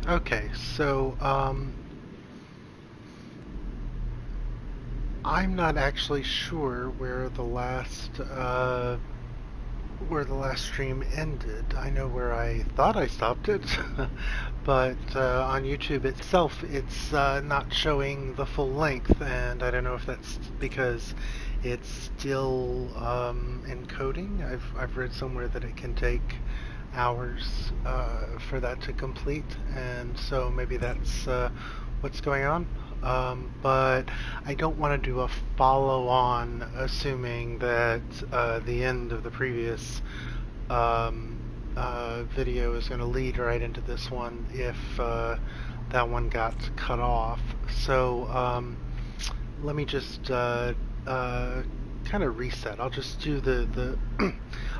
Okay, so I'm not actually sure where the last stream ended. I know where I thought I stopped it, but on YouTube itself, it's not showing the full length, and I don't know if that's because it's still encoding. I've read somewhere that it can take hours for that to complete, and so maybe that's what's going on. But I don't want to do a follow-on, assuming that the end of the previous um, video is going to lead right into this one if that one got cut off. So let me just kind of reset. I'll just do the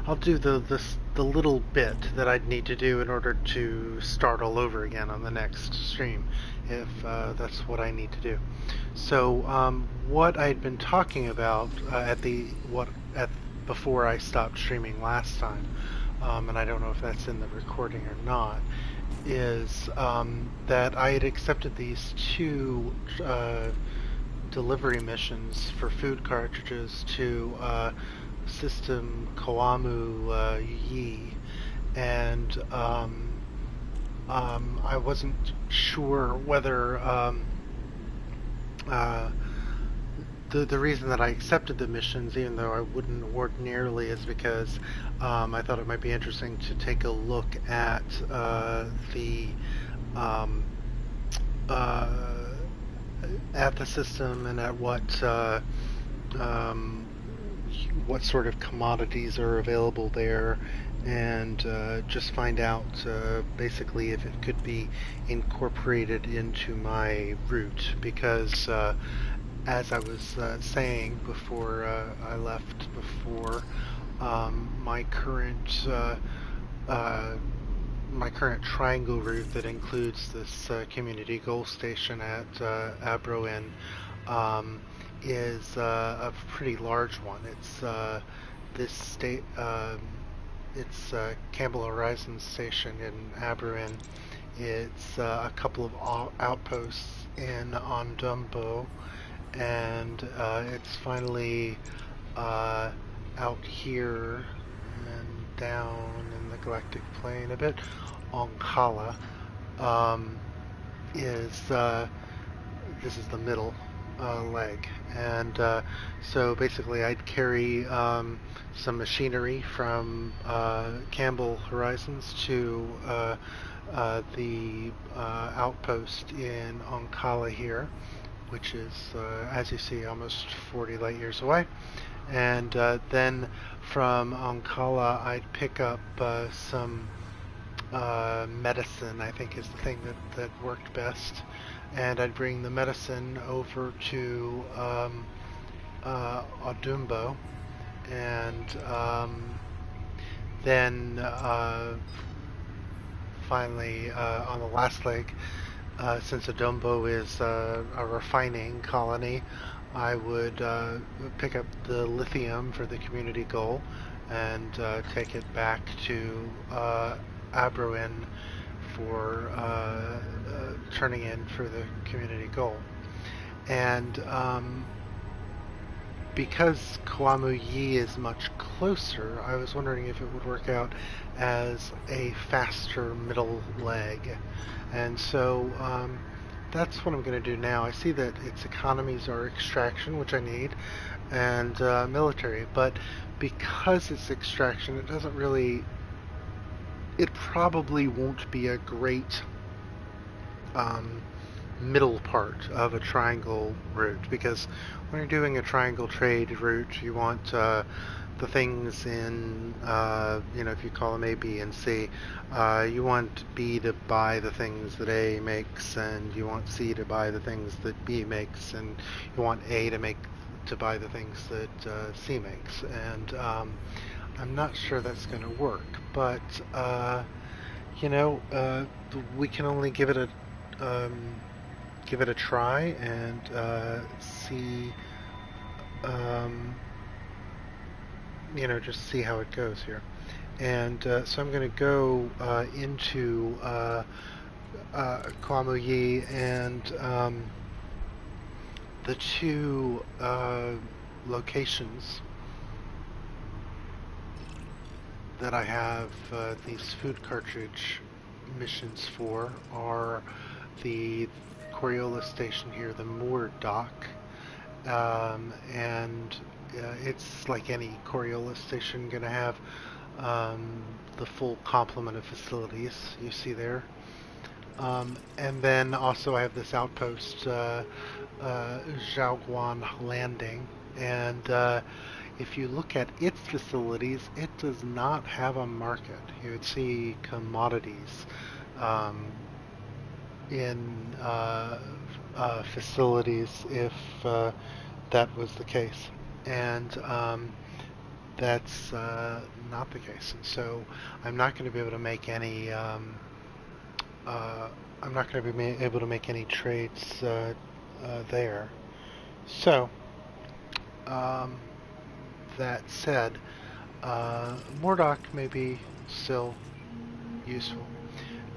I'll do the little bit that I'd need to do in order to start all over again on the next stream, if that's what I need to do. So what I'd been talking about at before I stopped streaming last time, and I don't know if that's in the recording or not, is that I had accepted these two delivery missions for food cartridges to System Kawamu Yi, and I wasn't sure whether uh, the reason that I accepted the missions, even though I wouldn't ordinarily, is because I thought it might be interesting to take a look um, uh, at the system and at um, what sort of commodities are available there, and just find out basically if it could be incorporated into my route, because as I was saying before I left before, my uh, my current triangle route that includes this community goal station at Abroin um, is a pretty large one. It's this state. It's Campbell Horizon Station in Abroin. It's a couple of outposts in Ondumbo, and it's finally uh, out here and down in the galactic plane a bit. Onkala um, is this is the middle leg, and so basically I'd carry some machinery from Campbell Horizons to the outpost in Onkala here, which is, as you see, almost 40 light years away. And then from Onkala, I'd pick up some medicine, I think is the thing that worked best. And I'd bring the medicine over to Odumbo, and then finally on the last leg, since Odumbo is a refining colony, I would pick up the lithium for the community goal and take it back to Abroin for turning in for the community goal. And because Kawamu Yi is much closer, I was wondering if it would work out as a faster middle leg. And so that's what I'm going to do now. I see that its economies are extraction, which I need, and military. But because it's extraction, it doesn't really. It probably won't be a great um, middle part of a triangle route, because when you're doing a triangle trade route, you want the things in, if you call them A, B, and C, you want B to buy the things that A makes, and you want C to buy the things that B makes, and you want A to buy the things that C makes. And I'm not sure that's going to work, but you know, we can only give it a try and see, um, just see how it goes here. And so I'm going to go into Kwamuyi, and the two locations that I have these food cartridge missions for are the Coriolis station here, the moored dock, and it's like any Coriolis station, going to have the full complement of facilities you see there. And then also I have this outpost, Zhaoguan Landing, and if you look at its facilities, it does not have a market. You would see commodities in facilities if that was the case, and that's not the case. And so I'm not going to be able to make any. I'm not going to be able to make any trades there. So, that said, Mordock may be still useful.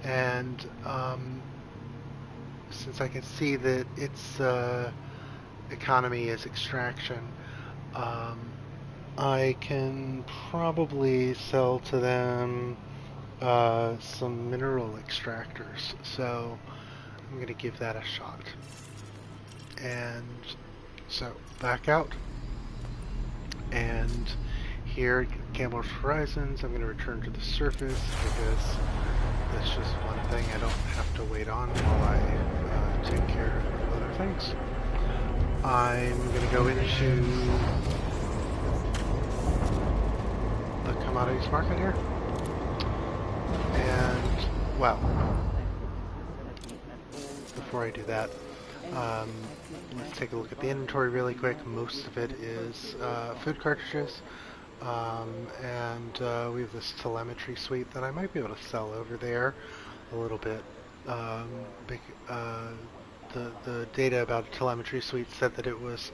And since I can see that its economy is extraction, I can probably sell to them some mineral extractors, so I'm going to give that a shot. And so back out, and here at Gambler's Horizons, I'm going to return to the surface because that's just one thing I don't have to wait on while I take care of other things. I'm going to go into the commodities market here. And, well, before I do that, let's take a look at the inventory really quick. Most of it is food cartridges, and we have this telemetry suite that I might be able to sell over there a little bit. The data about a telemetry suite said that it was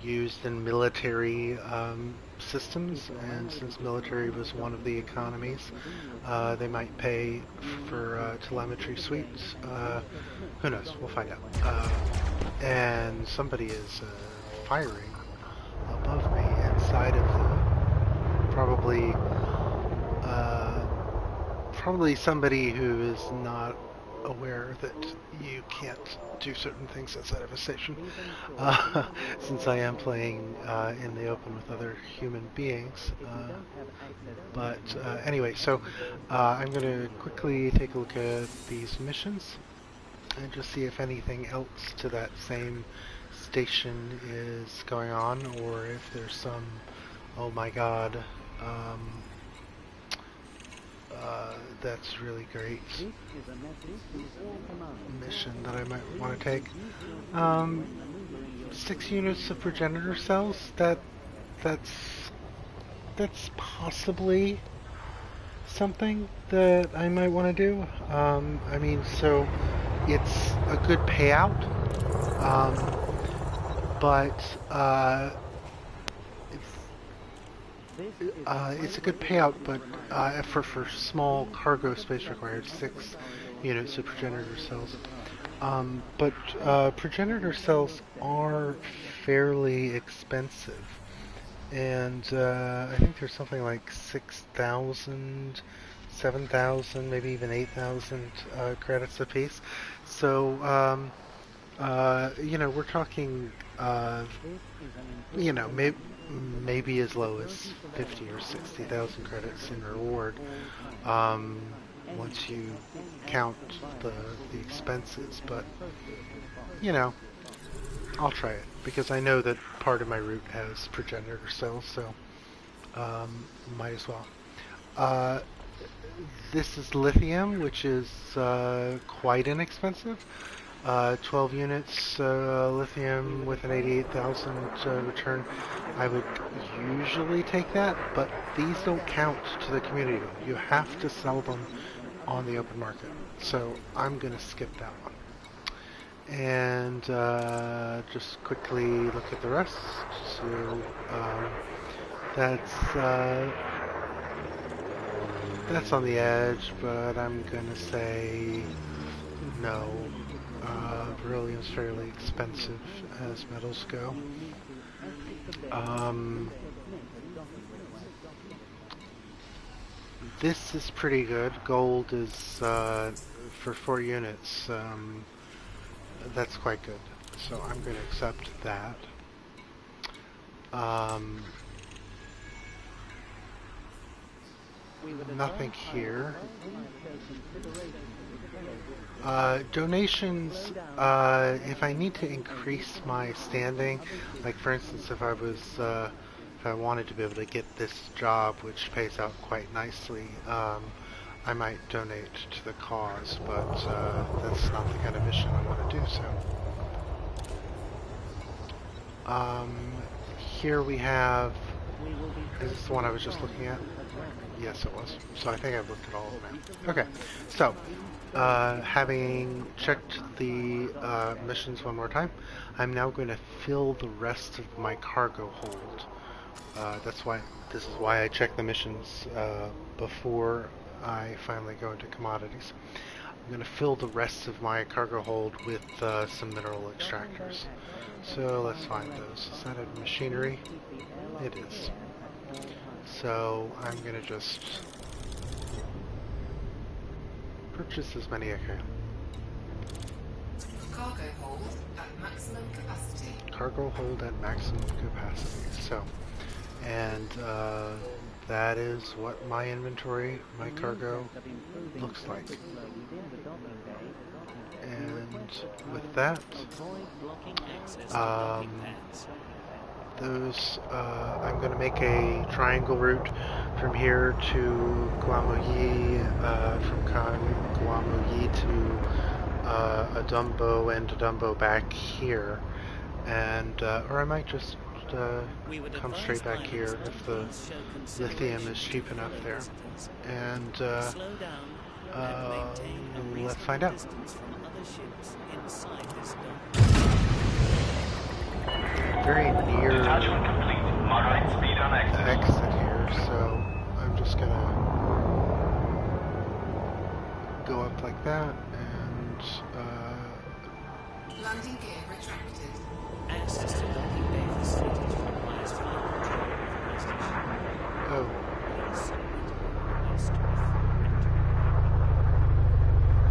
used in military systems, and since military was one of the economies, they might pay for telemetry suites. Who knows? We'll find out. And somebody is firing above me inside of the probably somebody who is not aware that you can't do certain things outside of a station, since I am playing in the open with other human beings. But anyway, so I'm going to quickly take a look at these missions and just see if anything else to that same station is going on, or if there's some, oh my god, that's really great mission that I might want to take. 6 units of progenitor cells, that's possibly something that I might want to do. I mean, so it's a good payout, but it's a good payout, but for small cargo space required, 6 units of progenitor cells. But progenitor cells are fairly expensive, and I think there's something like 6,000, 7,000, maybe even 8,000 credits apiece. So, you know, we're talking, you know, maybe as low as 50 or 60,000 credits in reward, once you count the expenses. But, you know, I'll try it, because I know that part of my route has progenitor cells, so might as well. This is lithium, which is quite inexpensive. 12 units lithium with an 88,000 return. I would usually take that, but these don't count to the community. You have to sell them on the open market, so I'm going to skip that one. And just quickly look at the rest. So that's on the edge, but I'm going to say No. Beryllium's fairly expensive as metals go. This is pretty good. Gold is for 4 units. That's quite good. So I'm going to accept that. Nothing here. Donations, if I need to increase my standing, like for instance if I wanted to be able to get this job which pays out quite nicely, I might donate to the cause, but that's not the kind of mission I want to do, so. Here we have, is this the one I was just looking at? Yes, it was. So I think I've looked at all of them now. Okay, so having checked the missions one more time, I'm now going to fill the rest of my cargo hold. This is why I check the missions before I finally go into commodities. I'm going to fill the rest of my cargo hold with some mineral extractors. So let's find those. Is that a machinery? It is. So I'm going to just purchase as many as I can. Cargo hold at maximum capacity. Cargo hold at maximum capacity. So, and that is what my inventory, my cargo looks like. And with that, I'm going to make a triangle route from here to Guamoyi, from Guamoyi to Adumbo and Adumbo back here, and or I might just come straight back here if the lithium is cheap enough there, and let's find out. Very near exit here, so I'm just gonna go up like that and landing gear retracted. Access to landing bay facilities requires oh.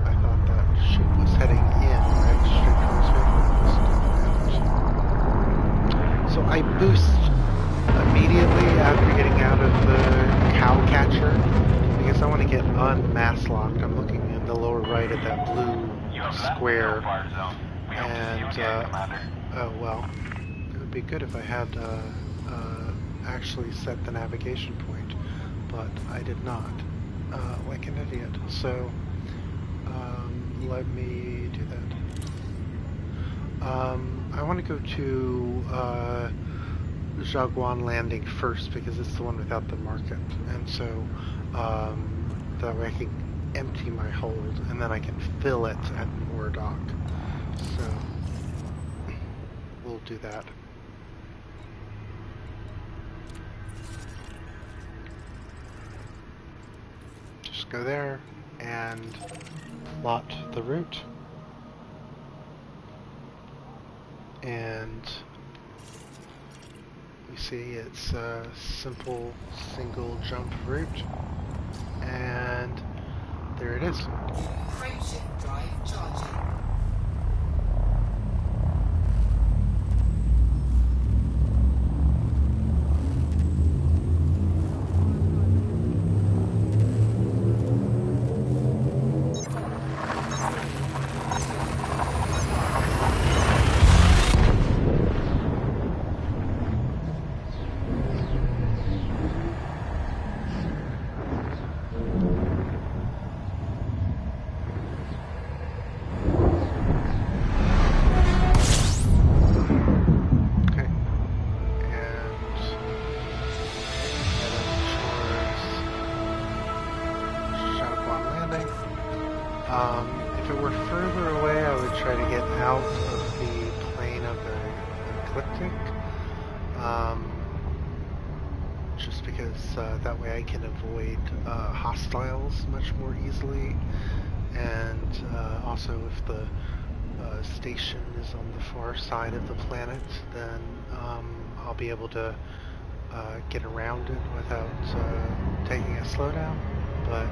I thought that ship was heading in, right? Straight towards me. So I boost immediately after getting out of the cow catcher because I want to get unmass locked. I'm looking in the lower right at that blue square, and oh well, it would be good if I had actually set the navigation point, but I did not, like an idiot. So let me do that. I want to go to Jaguan Landing first because it's the one without the market, and so that way I can empty my hold and then I can fill it at Moordock. So we'll do that. Just go there and plot the route. And we see it's a simple single jump route, and there it is. Frameshift drive charging. If it were further away, I would try to get out of the plane of the ecliptic, just because that way I can avoid hostiles much more easily, and also if the station is on the far side of the planet, then I'll be able to get around it without taking a slowdown, but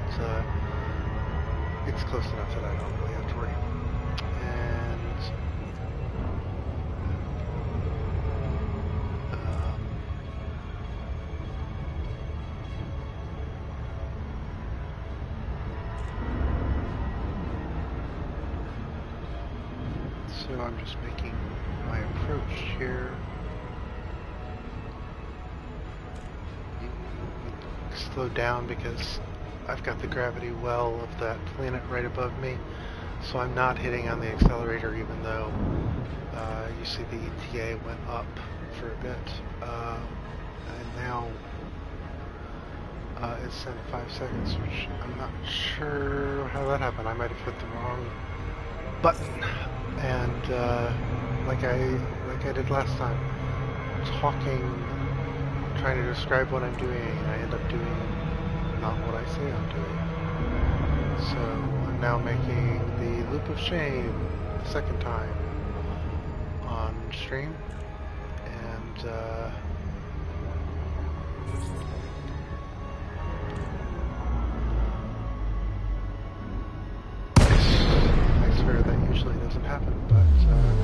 it's close enough that I don't really have to worry. And so I'm just making my approach here. Slow down because I've got the gravity well of that planet right above me, so I'm not hitting on the accelerator even though you see the ETA went up for a bit. And now it's 75 seconds, which I'm not sure how that happened. I might have hit the wrong button, and like I did last time, trying to describe what I'm doing, I end up doing not what I say I'm doing. So I'm now making the loop of shame the second time on stream, and I swear that usually doesn't happen, but it's happening.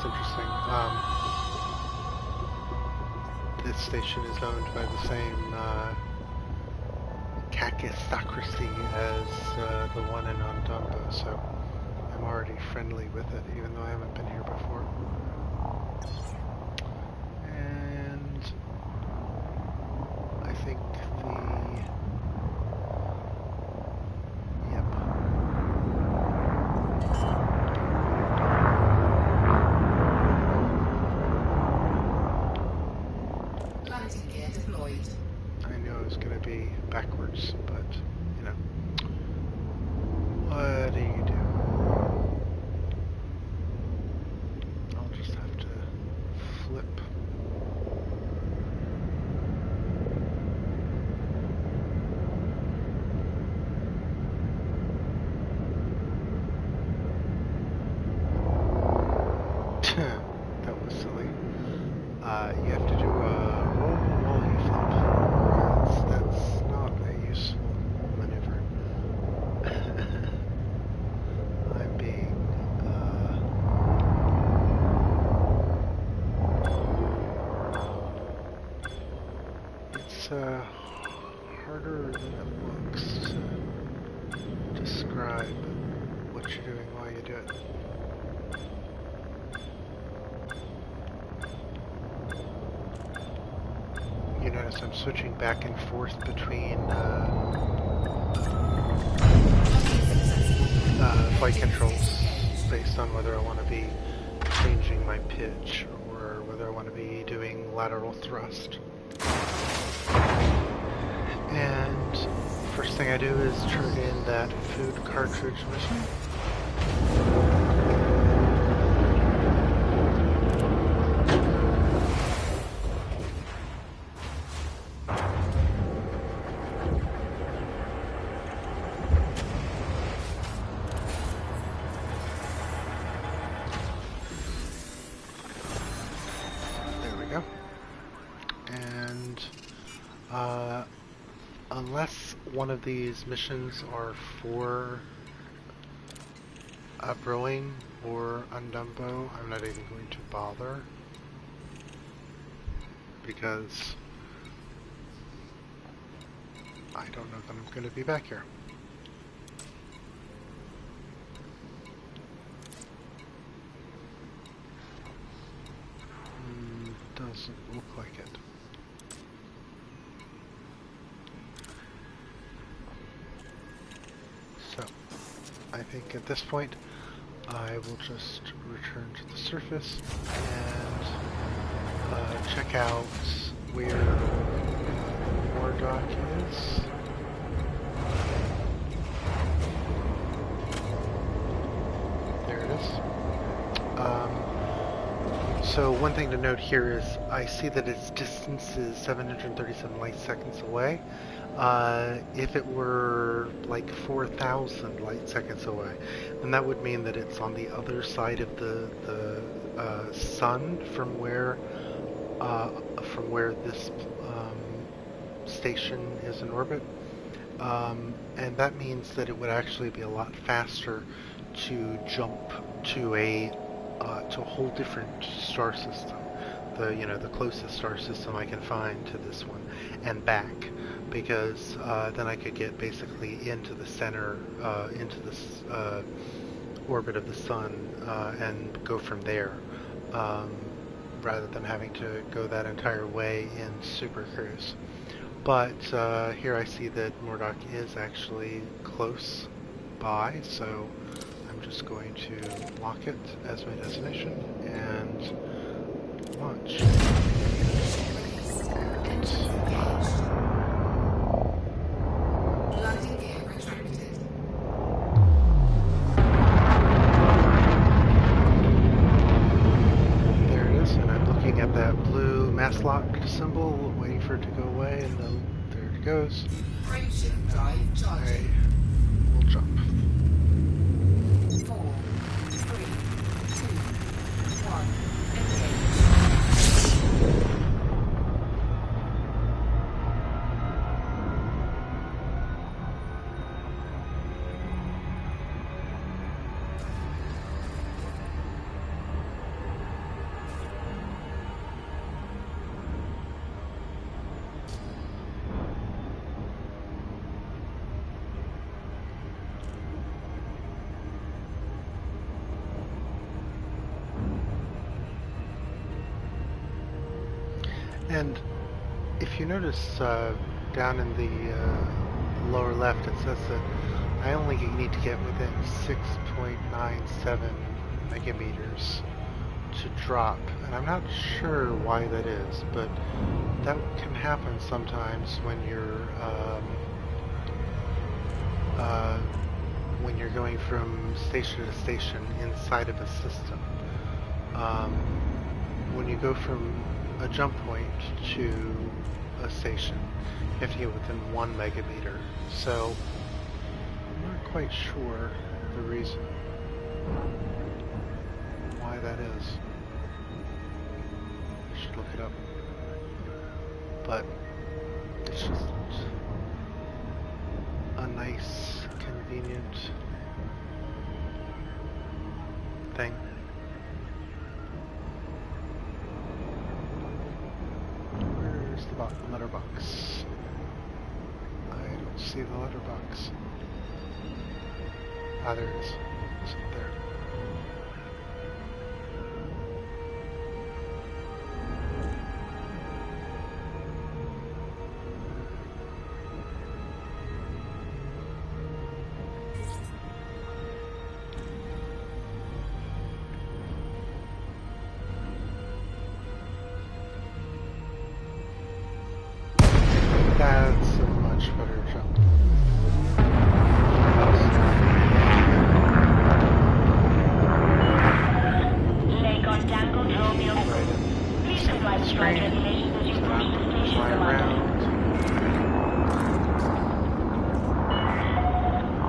Interesting. This station is owned by the same kakistocracy as the one in Ondumbo, so I'm already friendly with it, even though I haven't been here before. And I think Landing gear deployed. I knew it was going to be backwards, but, you know, what do you do? I'll just have to flip. That was silly. You have to do a roll while you flip. That's not a useful maneuver. I'm being it's harder than it looks to describe what you're doing while you do it. You notice I'm switching back and forth between flight controls based on whether I want to be changing my pitch or whether I want to be doing lateral thrust. And first thing I do is turn in that food cartridge mission. Unless one of these missions are for Brewing or Undumbo, I'm not even going to bother, because I don't know that I'm going to be back here. Doesn't look like it. So, I think at this point, I will just return to the surface and check out where more Murdoch is. There it is. So one thing to note here is I see that its distance is 737 light seconds away. If it were like 4,000 light seconds away, then that would mean that it's on the other side of the sun from where this station is in orbit. And that means that it would actually be a lot faster to jump to a whole different star system, the closest star system I can find to this one, and back, because then I could get basically into the center, into this orbit of the sun, and go from there, rather than having to go that entire way in Super Cruise. But here I see that Murdoch is actually close by, so I'm just going to lock it as my destination and launch. Landing gear retracted. There it is, and I'm looking at that blue mass lock symbol, waiting for it to go away, and then there it goes. Frameshift drive charging. Alright, we'll jump. 4, 3, 2, 1. Engage. And if you notice down in the lower left, it says that I only need to get within 6.97 megameters to drop. And I'm not sure why that is, but that can happen sometimes when you're going from station to station inside of a system. When you go from a jump point to a station, you have to get within 1 megameter. So I'm not quite sure the reason why that is. I should look it up. But it's just a nice, convenient thing. Where's the letterbox? I don't see the letterbox. Ah, there it is. It's up there. That's a much better jump. Lake on Tango Romeo. Right Please comply with flight regulations as you approach the station, fly Commander. around.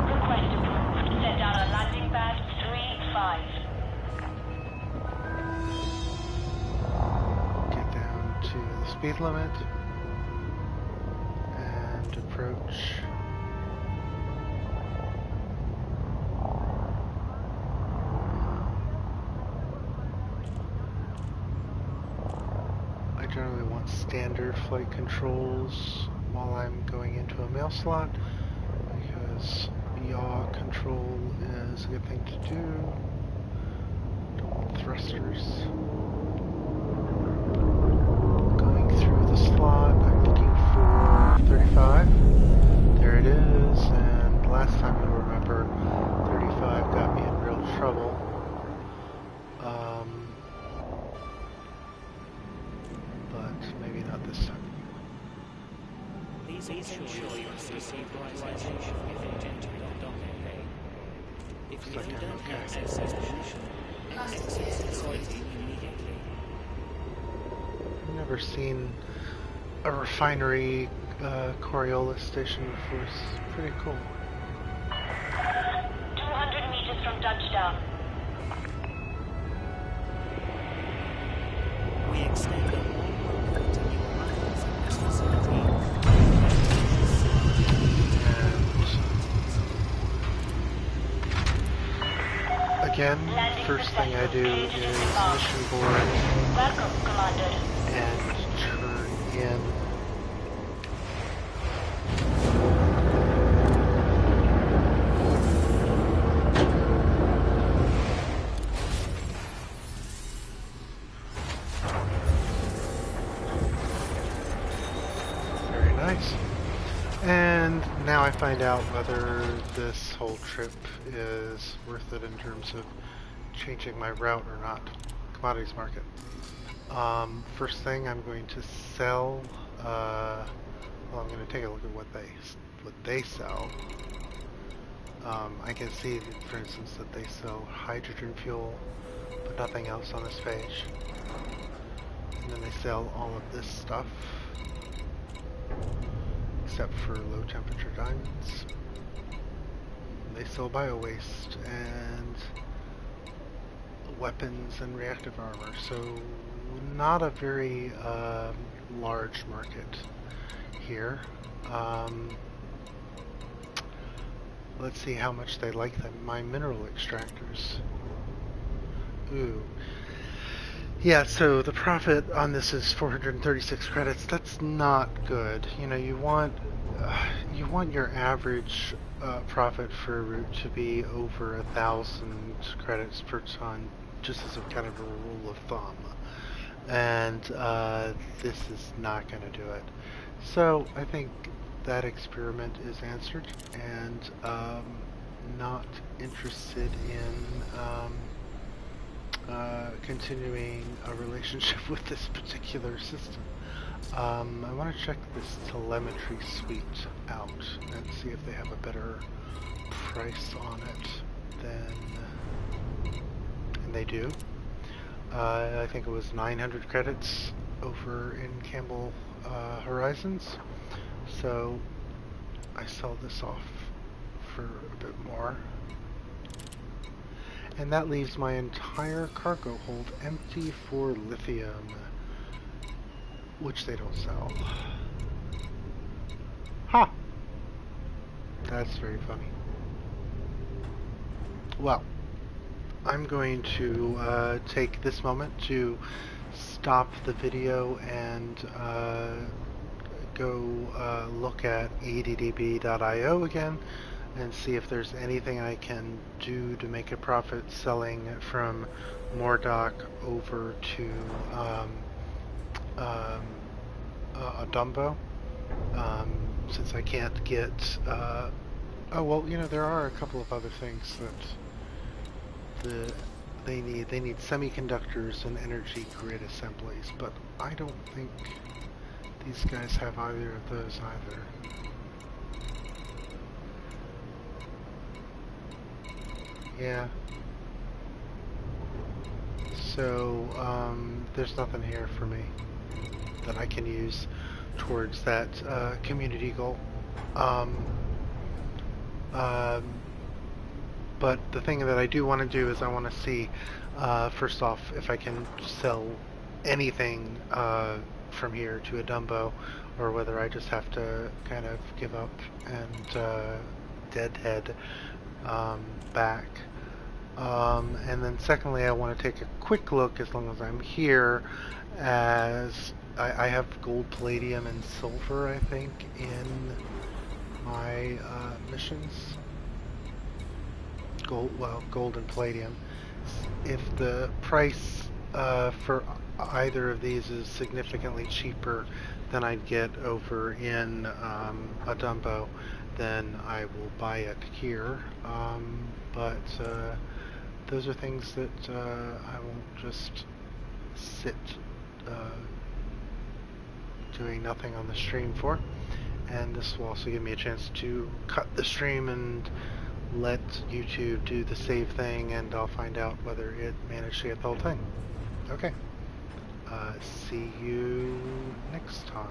Request approved. Set down on landing pad 3-5. Get down to the speed limit and approach. I generally want standard flight controls while I'm going into a mail slot, because yaw control is a good thing to do. Don't want thrusters. Going through the slot, I'm looking for 35. There it is, and last time you'll remember, 35 got me in real trouble. But maybe not this time. Please Please ensure you have received authorization before entering the docking bay. If you Looks like I'm don't okay. access this position, exit the facility immediately. I've never seen a refinery Coriolis station before. It's pretty cool. 200 meters from touchdown. We extend a warm welcome to new arrivals at this facility. And again, first thing I do is mission board Welcome, Commander. and turn in very nice. And now I find out whether this whole trip is worth it in terms of changing my route or not. Commodities market. First thing I'm going to sell, well, I'm going to take a look at what they sell. I can see, for instance, that they sell hydrogen fuel, but nothing else on this page. And then they sell all of this stuff, except for low temperature diamonds. They sell bio waste and weapons and reactive armor, so not a very large market here. Let's see how much they like them. My mineral extractors. Ooh. Yeah, so the profit on this is 436 credits. That's not good. You know, you want your average profit for a route to be over 1,000 credits per ton, just as a kind of a rule of thumb. And this is not going to do it. So I think that experiment is answered, and not interested in continuing a relationship with this particular system. I want to check this telemetry suite out and see if they have a better price on it and they do. I think it was 900 credits over in Campbell Horizons. So I sell this off for a bit more. And that leaves my entire cargo hold empty for lithium, which they don't sell. Ha! That's very funny. Well, I'm going to take this moment to stop the video and go look at addb.io again and see if there's anything I can do to make a profit selling from Mordock over to a Dumbo. Since I can't get oh well, you know, there are a couple of other things that they need semiconductors and energy grid assemblies, but I don't think these guys have either of those either. Yeah. So there's nothing here for me that I can use towards that community goal. But the thing that I do want to do is I want to see, first off, if I can sell anything from here to a Dumbo, or whether I just have to kind of give up and deadhead back. And then secondly, I want to take a quick look, as long as I'm here, as I have gold, palladium, and silver, I think, in my missions. Gold and palladium. If the price for either of these is significantly cheaper than I'd get over in a Dumbo, then I will buy it here. But those are things that I won't just sit doing nothing on the stream for. and this will also give me a chance to cut the stream and let YouTube do the save thing, and I'll find out whether it managed to get the whole thing. Okay. See you next time.